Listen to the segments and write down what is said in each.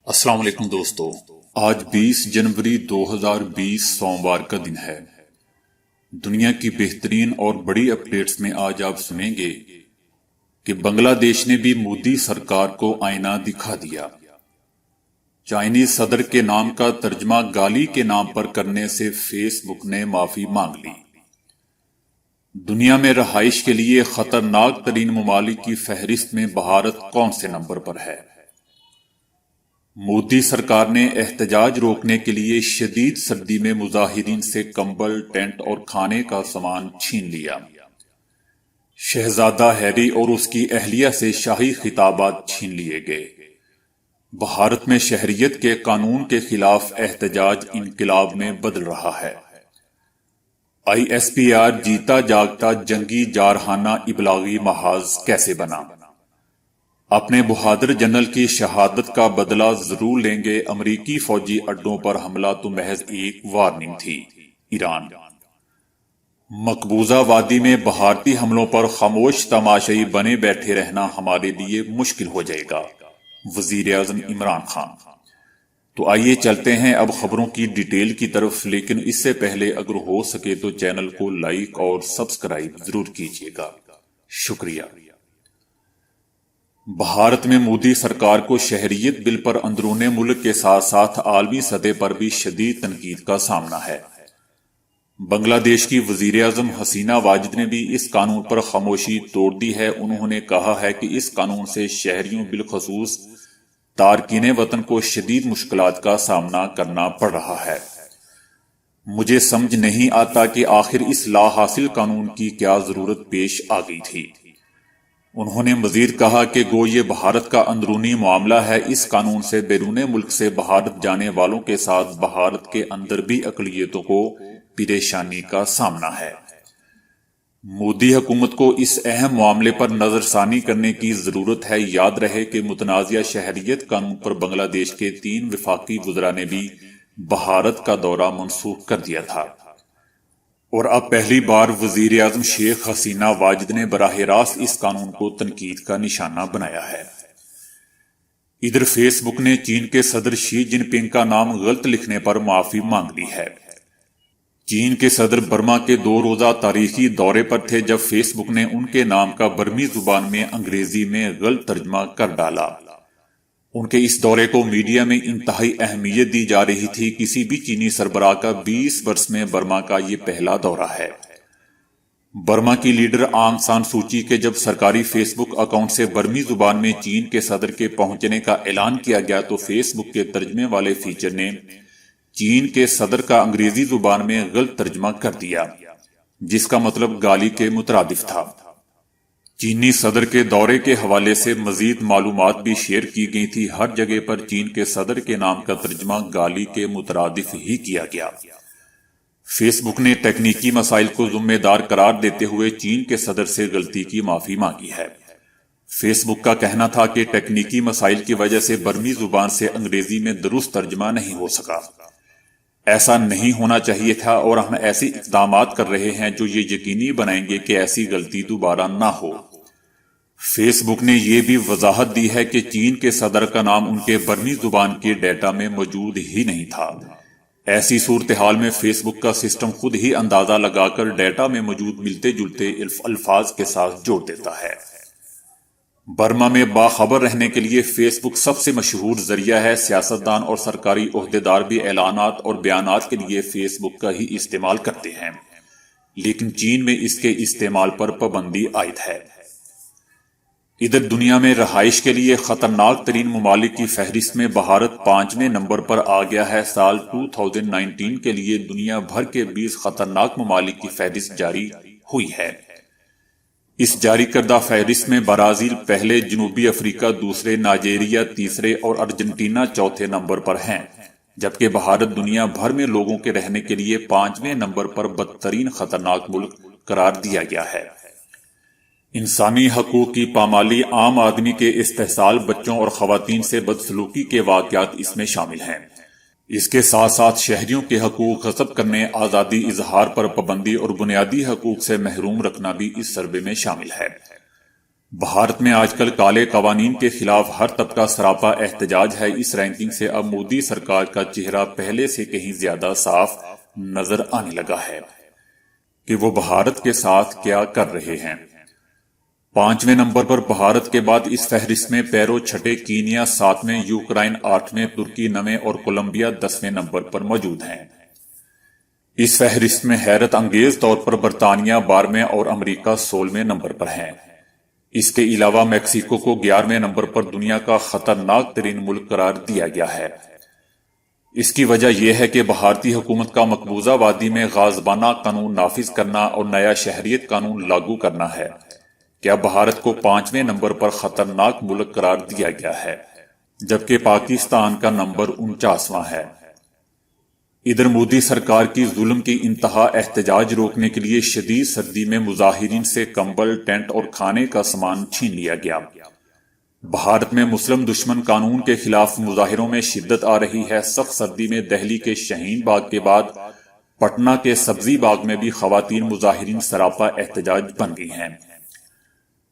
السلام علیکم دوستو، آج 20 جنوری 2020 سوموار کا دن ہے۔ دنیا کی بہترین اور بڑی اپڈیٹس میں آج آپ سنیں گے کہ بنگلہ دیش نے بھی مودی سرکار کو آئینہ دکھا دیا۔ چائنیز صدر کے نام کا ترجمہ گالی کے نام پر کرنے سے فیس بک نے معافی مانگ لی۔ دنیا میں رہائش کے لیے خطرناک ترین ممالک کی فہرست میں بھارت کون سے نمبر پر ہے؟ مودی سرکار نے احتجاج روکنے کے لیے شدید سردی میں مظاہرین سے کمبل، ٹینٹ اور کھانے کا سامان چھین لیا۔ شہزادہ ہیری اور اس کی اہلیہ سے شاہی خطابات چھین لیے گئے۔ بھارت میں شہریت کے قانون کے خلاف احتجاج انقلاب میں بدل رہا ہے۔ ISPR جیتا جاگتا جنگی جارحانہ ابلاغی محاذ کیسے بنا؟ اپنے بہادر جنرل کی شہادت کا بدلہ ضرور لیں گے، امریکی فوجی اڈوں پر حملہ تو محض ایک وارننگ تھی۔ ایران مقبوضہ وادی میں بھارتی حملوں پر خاموش تماشائی بنے بیٹھے رہنا ہمارے لیے مشکل ہو جائے گا، وزیر اعظم عمران خان۔ تو آئیے چلتے ہیں اب خبروں کی ڈیٹیل کی طرف، لیکن اس سے پہلے اگر ہو سکے تو چینل کو لائک اور سبسکرائب ضرور کیجیے گا، شکریہ۔ بھارت میں مودی سرکار کو شہریت بل پر اندرون ملک کے ساتھ ساتھ عالمی سطح پر بھی شدید تنقید کا سامنا ہے۔ بنگلہ دیش کی وزیر اعظم حسینہ واجد نے بھی اس قانون پر خاموشی توڑ دی ہے۔ انہوں نے کہا ہے کہ اس قانون سے شہریوں بالخصوص تارکین وطن کو شدید مشکلات کا سامنا کرنا پڑ رہا ہے۔ مجھے سمجھ نہیں آتا کہ آخر اس لا حاصل قانون کی کیا ضرورت پیش آ گئی تھی۔ انہوں نے مزید کہا کہ گو یہ بھارت کا اندرونی معاملہ ہے، اس قانون سے بیرون ملک سے بھارت جانے والوں کے ساتھ بھارت کے اندر بھی اقلیتوں کو پریشانی کا سامنا ہے۔ مودی حکومت کو اس اہم معاملے پر نظر ثانی کرنے کی ضرورت ہے۔ یاد رہے کہ متنازع شہریت قانون پر بنگلہ دیش کے 3 وفاقی وزراء نے بھی بھارت کا دورہ منسوخ کر دیا تھا، اور اب پہلی بار وزیر اعظم شیخ حسینہ واجد نے براہ راست اس قانون کو تنقید کا نشانہ بنایا ہے۔ ادھر فیس بک نے چین کے صدر شی جن پنگ کا نام غلط لکھنے پر معافی مانگ لی ہے۔ چین کے صدر برما کے 2 روزہ تاریخی دورے پر تھے جب فیس بک نے ان کے نام کا برمی زبان میں انگریزی میں غلط ترجمہ کر ڈالا۔ ان کے اس دورے کو میڈیا میں انتہائی اہمیت دی جا رہی تھی۔ کسی بھی چینی سربراہ کا 20 برس میں برما کا یہ پہلا دورہ ہے۔ برما کی لیڈر آنگ سان سوچی کے جب سرکاری فیس بک اکاؤنٹ سے برمی زبان میں چین کے صدر کے پہنچنے کا اعلان کیا گیا تو فیس بک کے ترجمے والے فیچر نے چین کے صدر کا انگریزی زبان میں غلط ترجمہ کر دیا، جس کا مطلب گالی کے مترادف تھا۔ چینی صدر کے دورے کے حوالے سے مزید معلومات بھی شیئر کی گئی تھی۔ ہر جگہ پر چین کے صدر کے نام کا ترجمہ گالی کے مترادف ہی کیا گیا۔ فیس بک نے تکنیکی مسائل کو ذمہ دار قرار دیتے ہوئے چین کے صدر سے غلطی کی معافی مانگی ہے۔ فیس بک کا کہنا تھا کہ تکنیکی مسائل کی وجہ سے برمی زبان سے انگریزی میں درست ترجمہ نہیں ہو سکا۔ ایسا نہیں ہونا چاہیے تھا، اور ہم ایسے اقدامات کر رہے ہیں جو یہ یقینی بنائیں گے کہ ایسی غلطی دوبارہ نہ ہو۔ فیس بک نے یہ بھی وضاحت دی ہے کہ چین کے صدر کا نام ان کے برمی زبان کے ڈیٹا میں موجود ہی نہیں تھا۔ ایسی صورتحال میں فیس بک کا سسٹم خود ہی اندازہ لگا کر ڈیٹا میں موجود ملتے جلتے الفاظ کے ساتھ جوڑ دیتا ہے۔ برما میں باخبر رہنے کے لیے فیس بک سب سے مشہور ذریعہ ہے۔ سیاستدان اور سرکاری عہدیدار بھی اعلانات اور بیانات کے لیے فیس بک کا ہی استعمال کرتے ہیں، لیکن چین میں اس کے استعمال پر پابندی عائد ہے۔ ادھر دنیا میں رہائش کے لیے خطرناک ترین ممالک کی فہرست میں بھارت 5ویں نمبر پر آ گیا ہے۔ سال 2019 کے لیے دنیا بھر کے 20 خطرناک ممالک کی فہرست جاری ہوئی ہے۔ اس جاری کردہ فہرست میں برازیل پہلے، جنوبی افریقہ دوسرے، نائجیریا تیسرے اور ارجنٹینا چوتھے نمبر پر ہیں، جبکہ بھارت دنیا بھر میں لوگوں کے رہنے کے لیے 5ویں نمبر پر بدترین خطرناک ملک قرار دیا گیا ہے۔ انسانی حقوق کی پامالی، عام آدمی کے استحصال، بچوں اور خواتین سے بدسلوکی کے واقعات اس میں شامل ہیں۔ اس کے ساتھ ساتھ شہریوں کے حقوق غصب کرنے، آزادی اظہار پر پابندی اور بنیادی حقوق سے محروم رکھنا بھی اس سروے میں شامل ہے۔ بھارت میں آج کل کالے قوانین کے خلاف ہر طبقہ سراپا احتجاج ہے۔ اس رینکنگ سے اب مودی سرکار کا چہرہ پہلے سے کہیں زیادہ صاف نظر آنے لگا ہے کہ وہ بھارت کے ساتھ کیا کر رہے ہیں۔ 5ویں نمبر پر بھارت کے بعد اس فہرست میں پیرو 6، کینیا 7ویں، یوکرائن 8ویں، ترکی 9ویں اور کولمبیا 10ویں نمبر پر موجود ہیں۔ اس فہرست میں حیرت انگیز طور پر برطانیہ 12ویں اور امریکہ 16ویں نمبر پر ہیں۔ اس کے علاوہ میکسیکو کو 11ویں نمبر پر دنیا کا خطرناک ترین ملک قرار دیا گیا ہے۔ اس کی وجہ یہ ہے کہ بھارتی حکومت کا مقبوضہ وادی میں غاصبانہ قانون نافذ کرنا اور نیا شہریت قانون لاگو کرنا ہے کہ اب بھارت کو 5ویں نمبر پر خطرناک ملک قرار دیا گیا ہے، جبکہ پاکستان کا نمبر 49واں ہے۔ ادھر مودی سرکار کی ظلم کی انتہا احتجاج روکنے کے لیے شدید سردی میں مظاہرین سے کمبل، ٹینٹ اور کھانے کا سامان چھین لیا گیا۔ بھارت میں مسلم دشمن قانون کے خلاف مظاہروں میں شدت آ رہی ہے۔ سخت سردی میں دہلی کے شاہین باغ کے بعد پٹنہ کے سبزی باغ میں بھی خواتین مظاہرین سراپا احتجاج بن گئی ہیں۔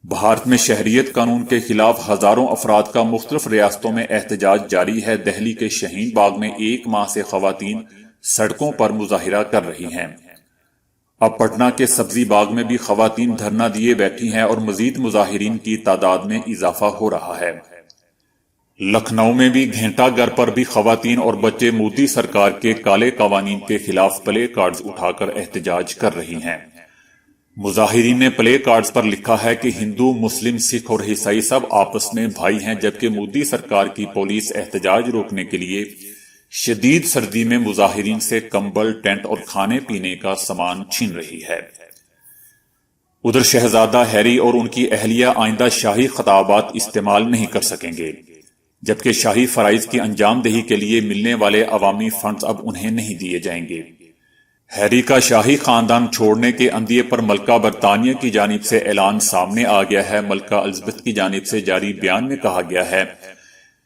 بھارت میں شہریت قانون کے خلاف ہزاروں افراد کا مختلف ریاستوں میں احتجاج جاری ہے۔ دہلی کے شاہین باغ میں 1 ماہ سے خواتین سڑکوں پر مظاہرہ کر رہی ہیں۔ اب پٹنہ کے سبزی باغ میں بھی خواتین دھرنا دیے بیٹھی ہیں اور مزید مظاہرین کی تعداد میں اضافہ ہو رہا ہے۔ لکھنؤ میں بھی گھنٹہ گھر پر بھی خواتین اور بچے مودی سرکار کے کالے قوانین کے خلاف پلے کارڈز اٹھا کر احتجاج کر رہی ہیں۔ مظاہرین نے پلے کارڈز پر لکھا ہے کہ ہندو، مسلم، سکھ اور عیسائی سب آپس میں بھائی ہیں، جبکہ مودی سرکار کی پولیس احتجاج روکنے کے لیے شدید سردی میں مظاہرین سے کمبل، ٹینٹ اور کھانے پینے کا سامان چھین رہی ہے۔ ادھر شہزادہ ہیری اور ان کی اہلیہ آئندہ شاہی خطابات استعمال نہیں کر سکیں گے، جبکہ شاہی فرائض کی انجام دہی کے لیے ملنے والے عوامی فنڈز اب انہیں نہیں دیے جائیں گے۔ ہیری کا شاہی خاندان چھوڑنے کے اندیے پر ملکہ برطانیہ کی جانب سے اعلان سامنے آ گیا ہے۔ ملکہ الزبتھ کی جانب سے جاری بیان میں کہا گیا ہے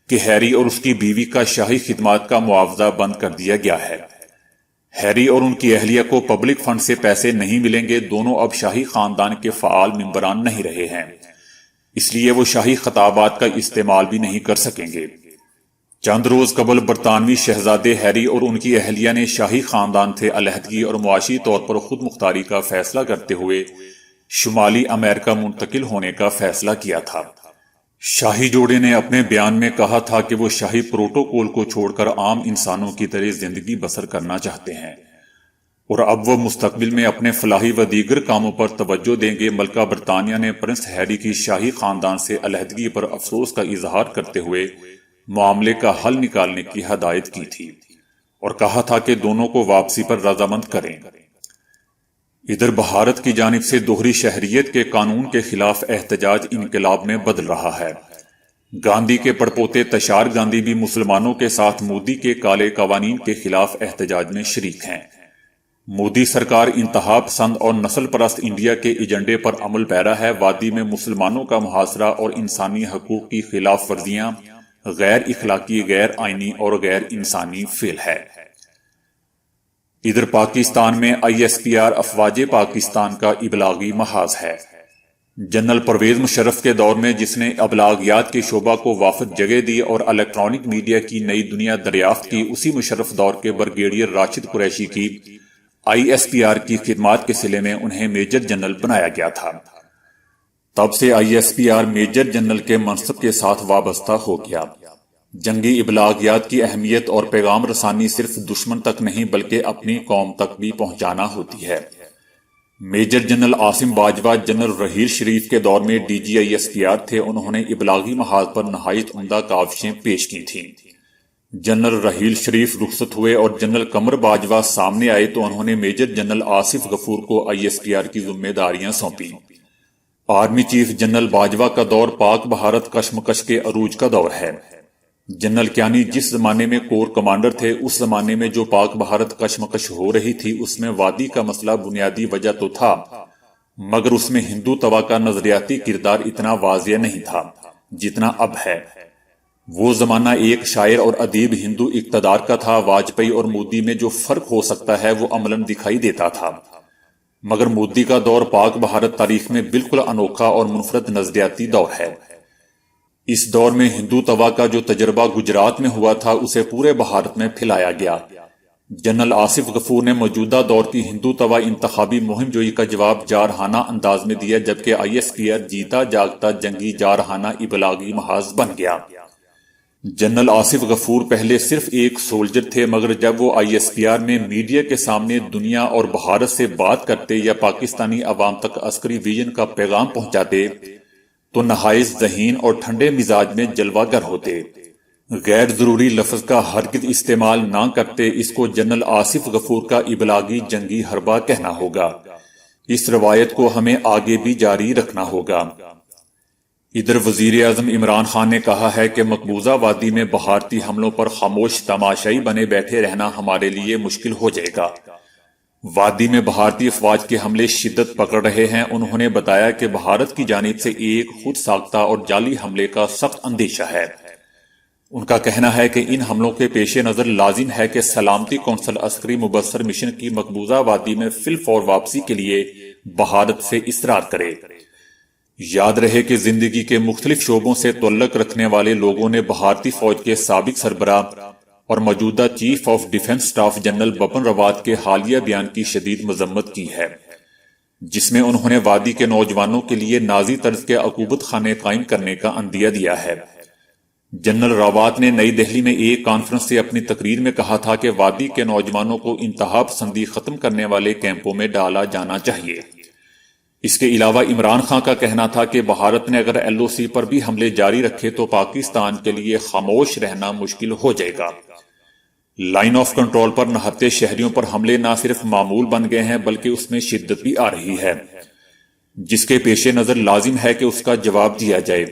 کہ ہیری اور اس کی بیوی کا شاہی خدمات کا معاوضہ بند کر دیا گیا ہے۔ ہیری اور ان کی اہلیہ کو پبلک فنڈ سے پیسے نہیں ملیں گے۔ دونوں اب شاہی خاندان کے فعال ممبران نہیں رہے ہیں، اس لیے وہ شاہی خطابات کا استعمال بھی نہیں کر سکیں گے۔ چند روز قبل برطانوی شہزادے ہیری اور ان کی اہلیہ نے شاہی خاندان سے علیحدگی اور معاشی طور پر خود مختاری کا فیصلہ کرتے ہوئے شمالی امریکہ منتقل ہونے کا فیصلہ کیا تھا۔ شاہی جوڑے نے اپنے بیان میں کہا تھا کہ وہ شاہی پروٹوکول کو چھوڑ کر عام انسانوں کی طرح زندگی بسر کرنا چاہتے ہیں اور اب وہ مستقبل میں اپنے فلاحی و دیگر کاموں پر توجہ دیں گے۔ ملکہ برطانیہ نے پرنس ہیری کی شاہی خاندان سے علیحدگی پر افسوس کا اظہار کرتے ہوئے معاملے کا حل نکالنے کی ہدایت کی تھی اور کہا تھا کہ دونوں کو واپسی پر رضامند کریں۔ ادھر بھارت کی جانب سے دوہری شہریت کے قانون کے خلاف احتجاج انقلاب میں بدل رہا ہے۔ گاندھی کے پڑپوتے تشار گاندھی بھی مسلمانوں کے ساتھ مودی کے کالے قوانین کے خلاف احتجاج میں شریک ہیں۔ مودی سرکار انتہا پسند اور نسل پرست انڈیا کے ایجنڈے پر عمل پیرا ہے۔ وادی میں مسلمانوں کا محاصرہ اور انسانی حقوق کی خلاف ورزیاں غیر اخلاقی، غیر آئینی اور غیر انسانی فعل ہے۔ ادھر پاکستان میں ISPR افواج پاکستان کا ابلاغی محاذ ہے۔ جنرل پرویز مشرف کے دور میں جس نے ابلاغیات کے شعبہ کو وافد جگہ دی اور الیکٹرانک میڈیا کی نئی دنیا دریافت کی، اسی مشرف دور کے بریگیڈیئر راشد قریشی کی ISPR کی خدمات کے صلے میں انہیں میجر جنرل بنایا گیا تھا۔ تب سے ISPR میجر جنرل کے منصب کے ساتھ وابستہ ہو گیا۔ جنگی ابلاغیات کی اہمیت اور پیغام رسانی صرف دشمن تک نہیں بلکہ اپنی قوم تک بھی پہنچانا ہوتی ہے۔ Major general Asim Bajwa general Raheel Sharif کے دور میں DG ISPR تھے۔ انہوں نے ابلاغی محاذ پر نہایت عمدہ کاوشیں پیش کی تھیں۔ جنرل رحیل شریف رخصت ہوئے اور جنرل قمر باجوہ سامنے آئے تو انہوں نے میجر جنرل آصف غفور کو ISPR کی ذمہ داریاں سونپیں۔ آرمی چیف جنرل باجوہ کا دور پاک بھارت کشمکش کے عروج کا دور ہے۔ جنرل کیانی جس زمانے میں کور کمانڈر تھے، اس زمانے میں جو پاک بھارت کشمکش ہو رہی تھی اس میں وادی کا مسئلہ بنیادی وجہ تو تھا، مگر اس میں ہندو توا کا نظریاتی کردار اتنا واضح نہیں تھا جتنا اب ہے۔ وہ زمانہ ایک شاعر اور ادیب ہندو اقتدار کا تھا۔ واجپئی اور مودی میں جو فرق ہو سکتا ہے وہ عملاً دکھائی دیتا تھا۔ مگر مودی کا دور پاک بھارت تاریخ میں بالکل انوکھا اور منفرد نظریاتی دور ہے۔ اس دور میں ہندو توا کا جو تجربہ گجرات میں ہوا تھا اسے پورے بھارت میں پھیلایا گیا۔ جنرل آصف غفور نے موجودہ دور کی ہندو توا انتخابی مہم جوئی کا جواب جارحانہ انداز میں دیا، جبکہ آئی ایس پی آر جیتا جاگتا جنگی جارحانہ ابلاغی محاذ بن گیا۔ جنرل آصف غفور پہلے صرف ایک سولجر تھے، مگر جب وہ آئی ایس پی آر میں میڈیا کے سامنے دنیا اور بھارت سے بات کرتے یا پاکستانی عوام تک عسکری ویژن کا پیغام پہنچاتے تو نہایت ذہین اور ٹھنڈے مزاج میں جلوہ گر ہوتے۔ غیر ضروری لفظ کا ہرگز استعمال نہ کرتے۔ اس کو جنرل آصف غفور کا ابلاغی جنگی حربہ کہنا ہوگا۔ اس روایت کو ہمیں آگے بھی جاری رکھنا ہوگا۔ ادھر وزیر اعظم عمران خان نے کہا ہے کہ مقبوضہ وادی میں بھارتی حملوں پر خاموش تماشائی بنے بیٹھے رہنا ہمارے لیے مشکل ہو جائے گا۔ وادی میں بھارتی افواج کے حملے شدت پکڑ رہے ہیں۔ انہوں نے بتایا کہ بھارت کی جانب سے ایک خود ساختہ اور جعلی حملے کا سخت اندیشہ ہے۔ ان کا کہنا ہے کہ ان حملوں کے پیش نظر لازم ہے کہ سلامتی کونسل عسکری مبصر مشن کی مقبوضہ وادی میں فی الفور واپسی کے لیے بھارت سے اصرار کرے۔ یاد رہے کہ زندگی کے مختلف شعبوں سے تعلق رکھنے والے لوگوں نے بھارتی فوج کے سابق سربراہ اور موجودہ chief of defence staff general Bipin Rawat کے حالیہ بیان کی شدید مذمت کی ہے، جس میں انہوں نے وادی کے نوجوانوں کے لیے نازی طرز کے عقوبت خانے قائم کرنے کا عندیہ دیا ہے۔ جنرل راوت نے نئی دہلی میں ایک کانفرنس سے اپنی تقریر میں کہا تھا کہ وادی کے نوجوانوں کو انتہا پسندی ختم کرنے والے کیمپوں میں ڈالا جانا چاہیے۔ اس کے علاوہ عمران خان کا کہنا تھا کہ بھارت نے اگر ایل او سی پر بھی حملے جاری رکھے تو پاکستان کے لیے خاموش رہنا مشکل ہو جائے گا۔ لائن آف کنٹرول پر نہتے شہریوں پر حملے نہ صرف معمول بن گئے ہیں بلکہ اس میں شدت بھی آ رہی ہے، جس کے پیش نظر لازم ہے کہ اس کا جواب دیا جائے۔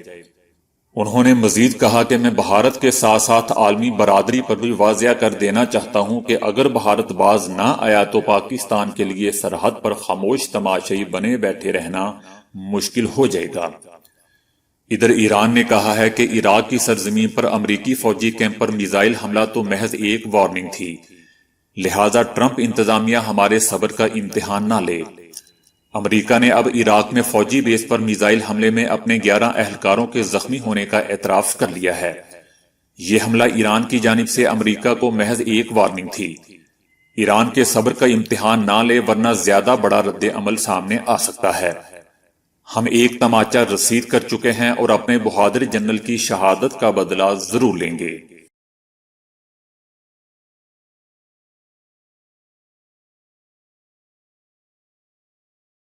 انہوں نے مزید کہا کہ میں بھارت کے ساتھ ساتھ عالمی برادری پر بھی واضح کر دینا چاہتا ہوں کہ اگر بھارت باز نہ آیا تو پاکستان کے لیے سرحد پر خاموش تماشائی بنے بیٹھے رہنا مشکل ہو جائے گا۔ ادھر ایران نے کہا ہے کہ عراق کی سرزمین پر امریکی فوجی کیمپ پر میزائل حملہ تو محض ایک وارننگ تھی، لہٰذا ٹرمپ انتظامیہ ہمارے صبر کا امتحان نہ لے۔ امریکہ نے اب عراق میں فوجی بیس پر میزائل حملے میں اپنے 11 اہلکاروں کے زخمی ہونے کا اعتراف کر لیا ہے۔ یہ حملہ ایران کی جانب سے امریکہ کو محض ایک وارننگ تھی۔ ایران کے صبر کا امتحان نہ لے ورنہ زیادہ بڑا رد عمل سامنے آ سکتا ہے۔ ہم ایک تماچا رسید کر چکے ہیں اور اپنے بہادر جنرل کی شہادت کا بدلہ ضرور لیں گے۔